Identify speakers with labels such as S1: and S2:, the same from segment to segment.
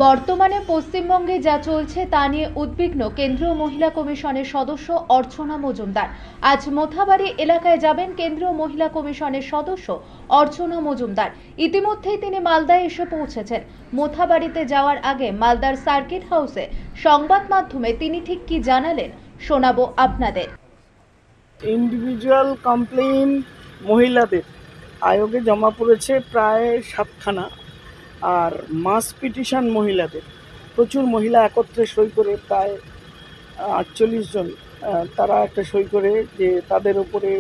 S1: বর্তমানে পশ্চিমবঙ্গে যা চলছে তা নিয়ে উদ্বিগ্ন কেন্দ্রীয় মহিলা কমিশনের সদস্য অর্চনা মজুমদার। আজ মোথাবাড়ি এলাকায় যাবেন কেন্দ্রীয় মহিলা কমিশনের সদস্য অর্চনা মজুমদার। ইতিমধ্যেই তিনি মালদায় এসে পৌঁছেছেন। মোথাবাড়িতে যাওয়ার আগে মালদার সার্কিট হাউসে সংবাদ মাধ্যমে তিনি ঠিক কি জানালেন শোনাবো আপনাদের।
S2: ইন্ডিভিজুয়াল কমপ্লেইন মহিলাদের আয়োগে জমা পড়েছে প্রায় 7খানা, আর মাস পিটিশন মহিলাদের প্রচুর মহিলা একত্রে সই করে প্রায় 48 জন তারা একটা সই করে যে তাদের ওপরে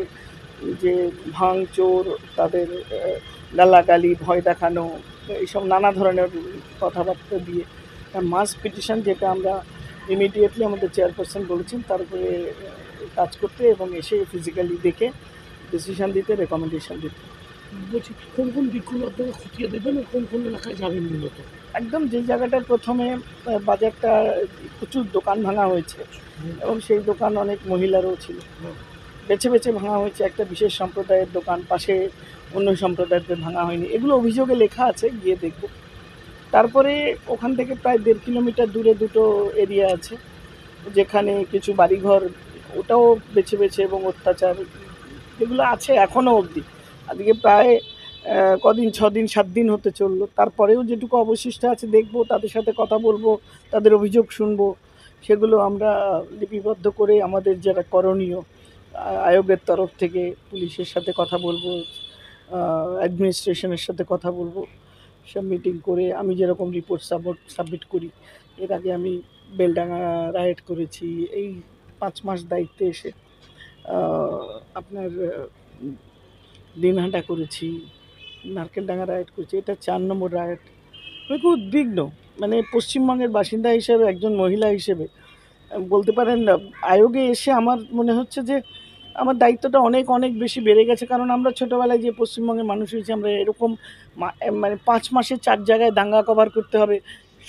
S2: যে ভাঙচোর, তাদের গালাগালি, ভয় দেখানো, এইসব নানা ধরনের কথাবার্তা দিয়ে মাস পিটিশন, যেটা আমরা ইমিডিয়েটলি আমাদের চেয়ারপারসন বলেছেন তার উপরে কাজ করতে এবং এসে ফিজিক্যালি দেখে ডিসিশন দিতে, রেকমেন্ডেশন দিতে।
S3: বলছি কোন কোন দিকগুলো আপনারা খতিয়ে দেবেন, কোন কোন এলাকায় যাবেন মূলত?
S2: একদম যে জায়গাটায় প্রথমে বাজারটা প্রচুর দোকান ভাঙা হয়েছে এবং সেই দোকান অনেক মহিলারও ছিল, বেছে বেছে ভাঙা হয়েছে। একটা বিশেষ সম্প্রদায়ের দোকান, পাশে অন্য সম্প্রদায়ের ভাঙা হয়নি, এগুলো অভিযোগে লেখা আছে, গিয়ে দেখব। তারপরে ওখান থেকে প্রায় 1.5 কিলোমিটার দূরে দুটো এরিয়া আছে যেখানে কিছু বাড়িঘর, ওটাও বেছে বেছে এবং অত্যাচার এগুলো আছে এখনও অবধি। আজকে প্রায় কদিন, 6 দিন 7 দিন হতে চললো। তারপরেও যেটুকু অবশিষ্ট আছে দেখব, তাদের সাথে কথা বলবো, তাদের অভিযোগ শুনবো, সেগুলো আমরা লিপিবদ্ধ করে আমাদের যারা করণীয় আয়োগের তরফ থেকে পুলিশের সাথে কথা বলবো, অ্যাডমিনিস্ট্রেশনের সাথে কথা বলবো, সব মিটিং করে আমি যেরকম রিপোর্ট সাবমিট করি। এর আগে আমি বেলডাঙ্গা রাইড করেছি, এই 5 মাস দায়িত্বে এসে আপনার দিনহাটা করেছি, নারকেলডাঙ্গা রাইড করেছি, এটা 4 নম্বর রাইড। আমি খুব উদ্বিগ্ন, মানে পশ্চিমবঙ্গের বাসিন্দা হিসেবে, একজন মহিলা হিসেবে বলতে পারেন আয়োগে এসে আমার মনে হচ্ছে যে আমার দায়িত্বটা অনেক অনেক বেশি বেড়ে গেছে। কারণ আমরা ছোটোবেলায় যে পশ্চিমবঙ্গের মানুষ হয়েছি, আমরা এরকম মানে 5 মাসে 4 জায়গায় দাঙ্গা কভার করতে হবে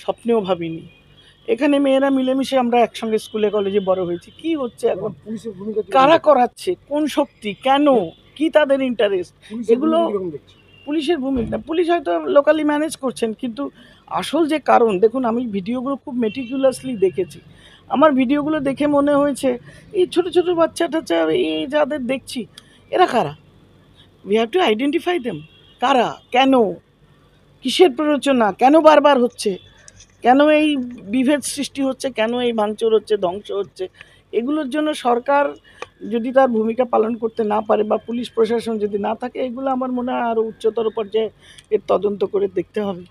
S2: স্বপ্নেও ভাবিনি। এখানে মেয়েরা মিলেমিশে আমরা একসঙ্গে স্কুলে কলেজে বড় হয়েছি। কি হচ্ছে এখন?
S3: পুলিশের ভূমিকা
S2: কারা করাচ্ছে, কোন শক্তি, কেন, কি তাদের ইন্টারেস্ট, এগুলো পুলিশের ভূমিকা। পুলিশ হয়তো লোকালি ম্যানেজ করছেন, কিন্তু আসল যে কারণ, দেখুন আমি ভিডিওগুলো খুব মেটিকুলাসলি দেখেছি। আমার ভিডিওগুলো দেখে মনে হয়েছে এই ছোটো ছোটো বাচ্চা টাচ্চা, এই যাদের দেখছি, এরা কারা? We have to identify them. কারা, কেন, কিসের প্ররোচনা, কেন বারবার হচ্ছে, কেন এই বিভেদ সৃষ্টি হচ্ছে, কেন এই ভাঙচুর হচ্ছে, ধ্বংস হচ্ছে। এগুলোর জন্য সরকার যদি তার ভূমিকা পালন করতে না পারে বা পুলিশ প্রশাসন যদি না থাকে, এগুলো আমার মনে হয় আরও উচ্চতর পর্যায়ে এর তদন্ত করে দেখতে হবে।